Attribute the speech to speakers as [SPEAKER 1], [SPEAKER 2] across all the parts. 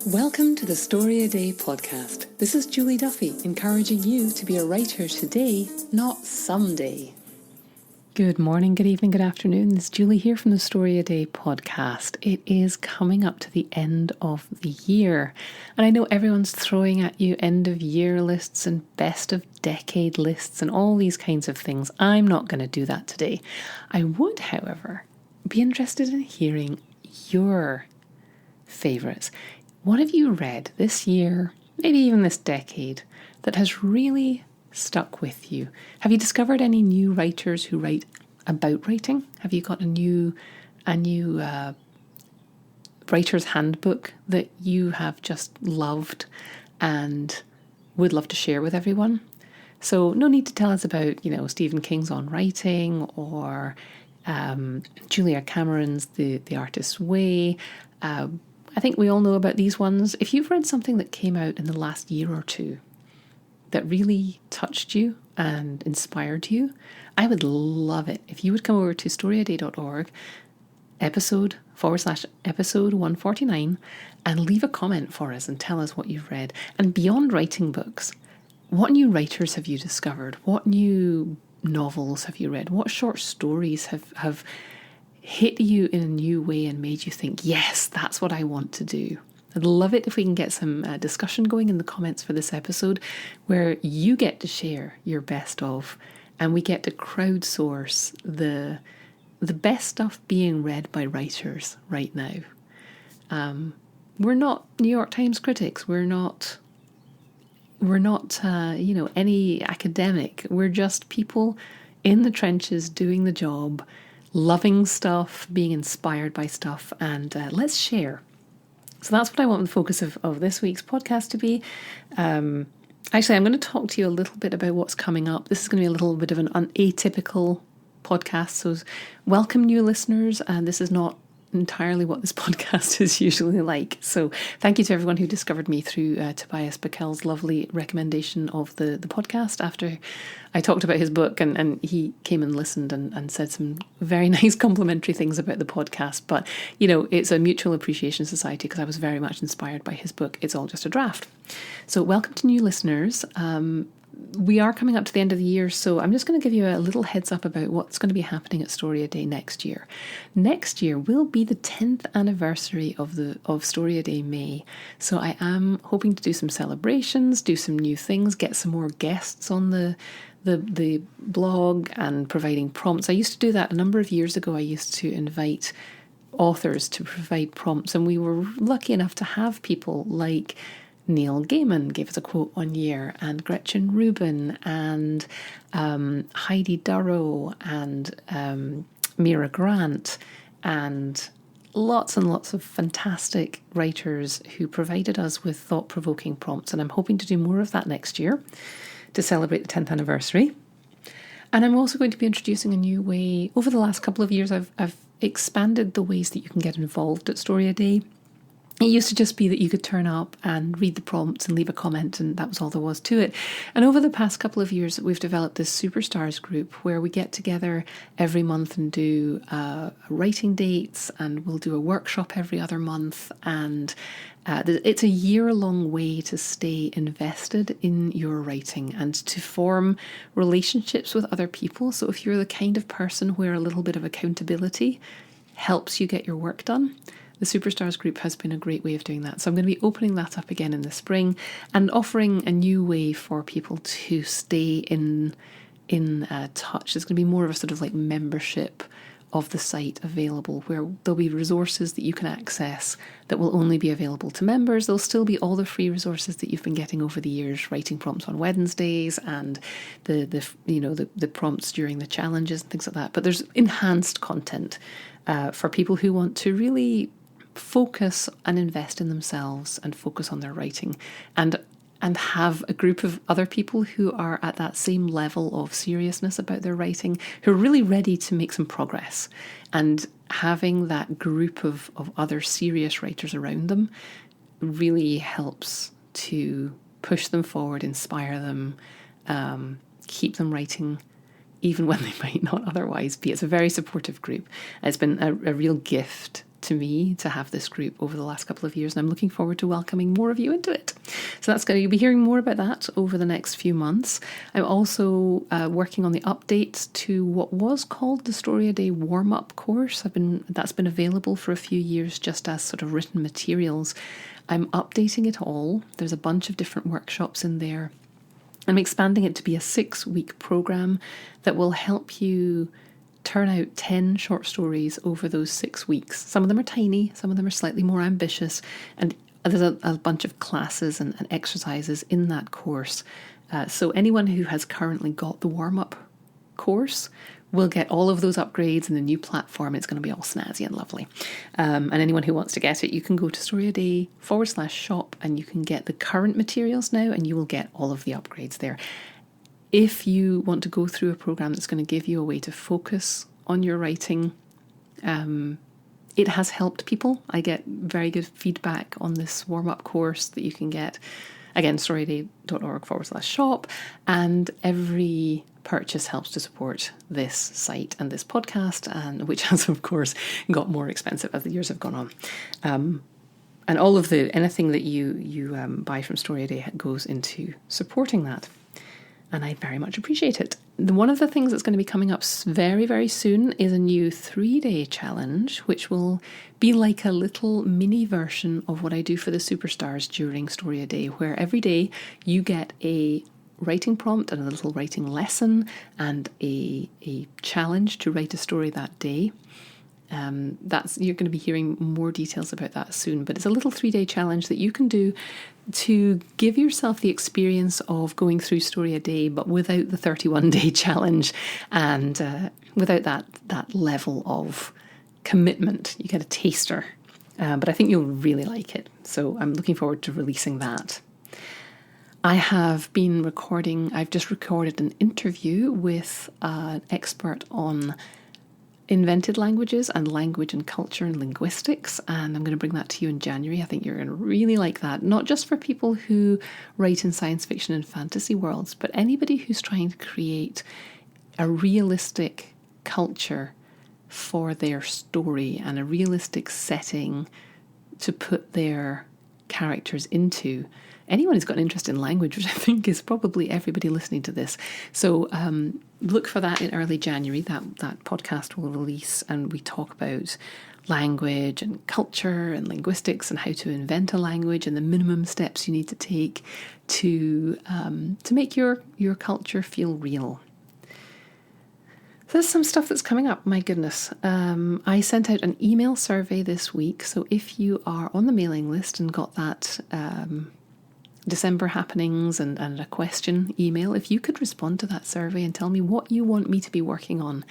[SPEAKER 1] Welcome to the StoryADay podcast. This is Julie Duffy, encouraging you to be a writer today, not someday. Good morning, good evening, good afternoon. It's Julie here from the StoryADay podcast. It is coming up to the end of the year, and I know everyone's throwing at you end of year lists and best of decade lists and all these kinds of things. I'm not going to do that today. I would, however, be interested in hearing your favourites. What have you read this year, maybe even this decade, that has really stuck with you? Have you discovered any new writers who write about writing? Have you got a new writer's handbook that you have just loved and would love to share with everyone? So no need to tell us about, Stephen King's On Writing or Julia Cameron's The Artist's Way. I think we all know about these ones. If you've read something that came out in the last year or two that really touched you and inspired you, I would love it if you would come over to storyaday.org, episode /episode 149, and leave a comment for us and tell us what you've read. And beyond writing books, what new writers have you discovered? What new novels have you read? What short stories have hit you in a new way and made you think, yes, that's what I want to do? I'd love it if we can get some discussion going in the comments for this episode where you get to share your best of and we get to crowdsource the best stuff being read by writers right now. We're not New York Times critics. We're not any academic. We're just people in the trenches doing the job, loving stuff, being inspired by stuff, and let's share. So that's what I want the focus of this week's podcast to be. Actually, I'm going to talk to you a little bit about what's coming up. This is going to be a little bit of an atypical podcast, so welcome new listeners, and this is not entirely what this podcast is usually like. So thank you to everyone who discovered me through Tobias Bickel's lovely recommendation of the podcast after I talked about his book, and he came and listened and said some very nice complimentary things about the podcast. But, it's a mutual appreciation society because I was very much inspired by his book. It's all just a draft. So welcome to new listeners. We are coming up to the end of the year, so I'm just going to give you a little heads up about what's going to be happening at StoryADay next year. Next year will be the 10th anniversary of StoryADay May, so I am hoping to do some celebrations, do some new things, get some more guests on the blog and providing prompts. I used to do that a number of years ago. I used to invite authors to provide prompts, and we were lucky enough to have people like Neil Gaiman gave us a quote one year, and Gretchen Rubin, and Heidi Durrow, and Mira Grant, and lots of fantastic writers who provided us with thought-provoking prompts. And I'm hoping to do more of that next year to celebrate the 10th anniversary. And I'm also going to be introducing a new way. Over the last couple of years, I've expanded the ways that you can get involved at StoryADay. It used to just be that you could turn up and read the prompts and leave a comment, and that was all there was to it. And over the past couple of years, we've developed this Superstars group where we get together every month and do writing dates, and we'll do a workshop every other month. And it's a year-long way to stay invested in your writing and to form relationships with other people. So if you're the kind of person where a little bit of accountability helps you get your work done, the Superstars group has been a great way of doing that. So I'm going to be opening that up again in the spring and offering a new way for people to stay in touch. There's going to be more of a sort of like membership of the site available, where there'll be resources that you can access that will only be available to members. There'll still be all the free resources that you've been getting over the years, writing prompts on Wednesdays and the prompts during the challenges and things like that. But there's enhanced content for people who want to really focus and invest in themselves and focus on their writing and have a group of other people who are at that same level of seriousness about their writing, who are really ready to make some progress. And having that group of other serious writers around them really helps to push them forward, inspire them, keep them writing even when they might not otherwise be. It's a very supportive group. It's been a real gift to me to have this group over the last couple of years, and I'm looking forward to welcoming more of you into it. So you'll be hearing more about that over the next few months. I'm also working on the update to what was called the StoryADay warm-up course. That's been available for a few years just as sort of written materials. I'm updating it all. There's a bunch of different workshops in there. I'm expanding it to be a 6-week program that will help you turn out 10 short stories over those 6 weeks. Some of them are tiny, some of them are slightly more ambitious, and there's a bunch of classes and exercises in that course. So anyone who has currently got the warm-up course will get all of those upgrades in the new platform. It's going to be all snazzy and lovely. And anyone who wants to get it, you can go to StoryADay.com/shop and you can get the current materials now, and you will get all of the upgrades there. If you want to go through a program that's going to give you a way to focus on your writing, it has helped people. I get very good feedback on this warm-up course that you can get. Again, StoryADay.org/shop, and every purchase helps to support this site and this podcast, and which has, of course, got more expensive as the years have gone on. And all of anything that you buy from StoryADay goes into supporting that. And I very much appreciate it. One of the things that's going to be coming up very, very soon is a new 3-day challenge, which will be like a little mini version of what I do for the superstars during StoryADay, where every day you get a writing prompt and a little writing lesson and a challenge to write a story that day. You're going to be hearing more details about that soon, but it's a little 3-day challenge that you can do to give yourself the experience of going through StoryADay, but without the 31-day challenge and without that level of commitment. You get a taster, but I think you'll really like it. So I'm looking forward to releasing that. I've just recorded an interview with an expert on invented languages and language and culture and linguistics, and I'm going to bring that to you in January. I think you're going to really like that, not just for people who write in science fiction and fantasy worlds, but anybody who's trying to create a realistic culture for their story and a realistic setting to put their characters into. Anyone who's got an interest in language, which I think is probably everybody listening to this. So look for that in early January. That podcast will release, and we talk about language and culture and linguistics and how to invent a language and the minimum steps you need to take to make your culture feel real. There's some stuff that's coming up, my goodness. I sent out an email survey this week, so if you are on the mailing list and got that December happenings and a question email, if you could respond to that survey and tell me what you want me to be working on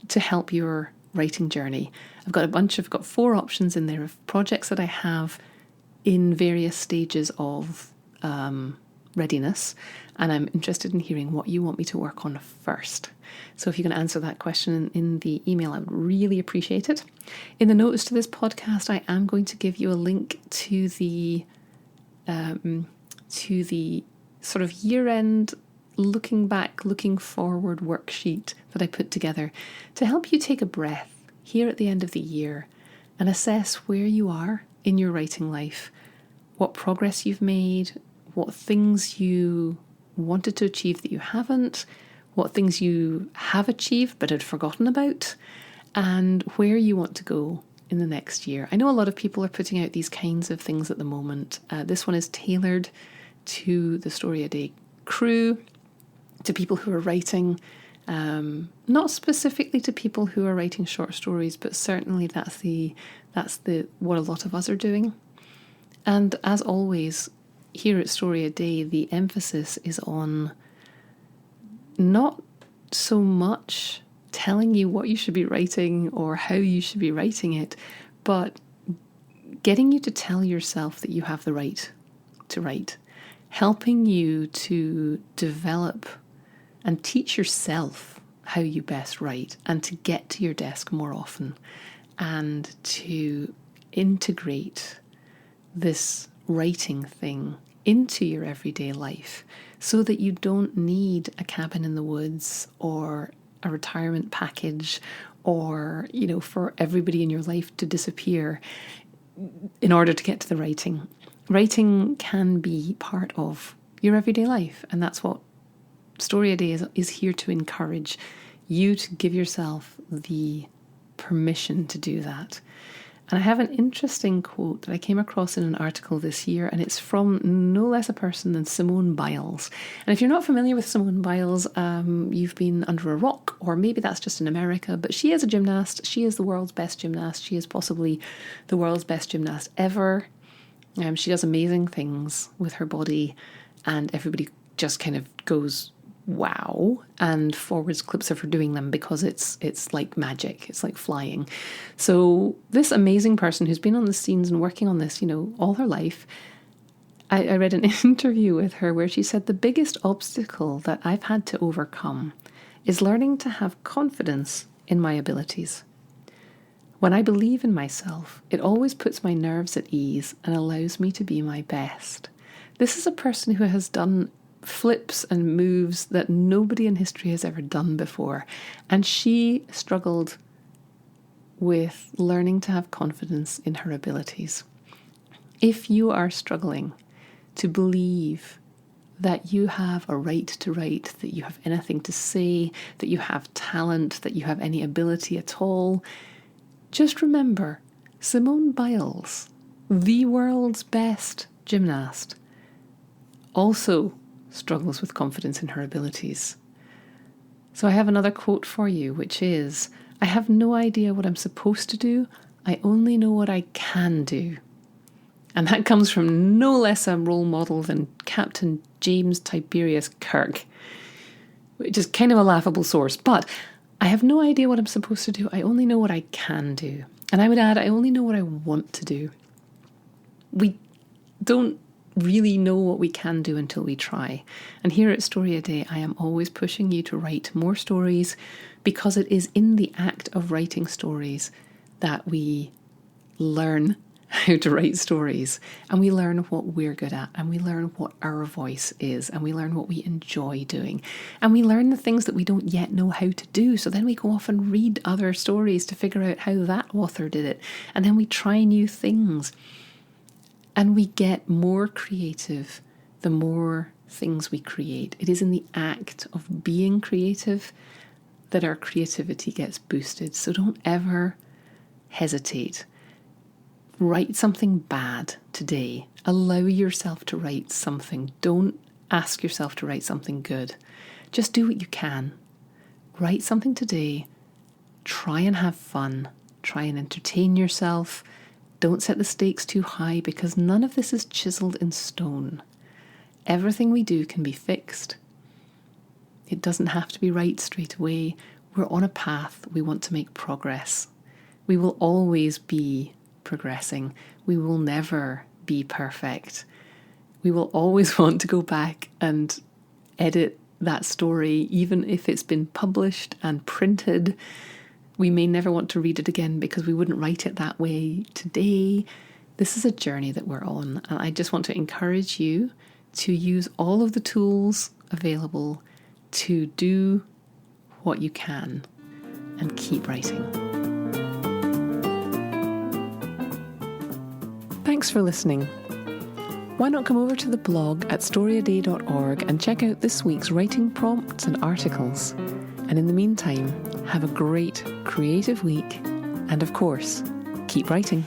[SPEAKER 1] to help your writing journey. I've got 4 options in there of projects that I have in various stages of readiness, and I'm interested in hearing what you want me to work on first. So if you can answer that question in the email, I would really appreciate it. In the notes to this podcast, I am going to give you a link to the sort of year-end looking back, looking forward worksheet that I put together to help you take a breath here at the end of the year and assess where you are in your writing life, what progress you've made, what things you wanted to achieve that you haven't, what things you have achieved but had forgotten about, and where you want to go in the next year. I know a lot of people are putting out these kinds of things at the moment. This one is tailored to the StoryADay crew, to people who are writing, not specifically to people who are writing short stories, but certainly that's what a lot of us are doing. And as always, here at StoryADay, the emphasis is on not so much telling you what you should be writing or how you should be writing it, but getting you to tell yourself that you have the right to write, helping you to develop and teach yourself how you best write, and to get to your desk more often, and to integrate this writing thing into your everyday life so that you don't need a cabin in the woods or a retirement package or, for everybody in your life to disappear in order to get to the writing. Writing can be part of your everyday life, and that's what StoryADay is here to encourage you to give yourself the permission to do that. And I have an interesting quote that I came across in an article this year, and it's from no less a person than Simone Biles. And if you're not familiar with Simone Biles, you've been under a rock, or maybe that's just in America, but she is a gymnast. She is the world's best gymnast. She is possibly the world's best gymnast ever. She does amazing things with her body, and everybody just kind of goes, wow, and forwards clips of her doing them because it's like magic. It's like flying. So this amazing person who's been on the scenes and working on this, all her life, I read an interview with her where she said, the biggest obstacle that I've had to overcome is learning to have confidence in my abilities. When I believe in myself, it always puts my nerves at ease and allows me to be my best. This is a person who has done flips and moves that nobody in history has ever done before. And she struggled with learning to have confidence in her abilities. If you are struggling to believe that you have a right to write, that you have anything to say, that you have talent, that you have any ability at all, just remember, Simone Biles, the world's best gymnast, also struggles with confidence in her abilities. So I have another quote for you, which is, I have no idea what I'm supposed to do. I only know what I can do. And that comes from no less a role model than Captain James Tiberius Kirk, which is kind of a laughable source. But I have no idea what I'm supposed to do. I only know what I can do. And I would add, I only know what I want to do. We don't really know what we can do until we try. And here at StoryADay, I am always pushing you to write more stories, because it is in the act of writing stories that we learn how to write stories, and we learn what we're good at, and we learn what our voice is, and we learn what we enjoy doing, and we learn the things that we don't yet know how to do. So then we go off and read other stories to figure out how that author did it, and then we try new things. And we get more creative the more things we create. It is in the act of being creative that our creativity gets boosted. So don't ever hesitate. Write something bad today. Allow yourself to write something. Don't ask yourself to write something good. Just do what you can. Write something today. Try and have fun. Try and entertain yourself. Don't set the stakes too high, because none of this is chiseled in stone. Everything we do can be fixed. It doesn't have to be right straight away. We're on a path. We want to make progress. We will always be progressing. We will never be perfect. We will always want to go back and edit that story, even if it's been published and printed. We may never want to read it again because we wouldn't write it that way today. This is a journey that we're on, and I just want to encourage you to use all of the tools available to do what you can and keep writing. Thanks for listening. Why not come over to the blog at storyaday.org and check out this week's writing prompts and articles. And in the meantime, have a great creative week, and of course, keep writing.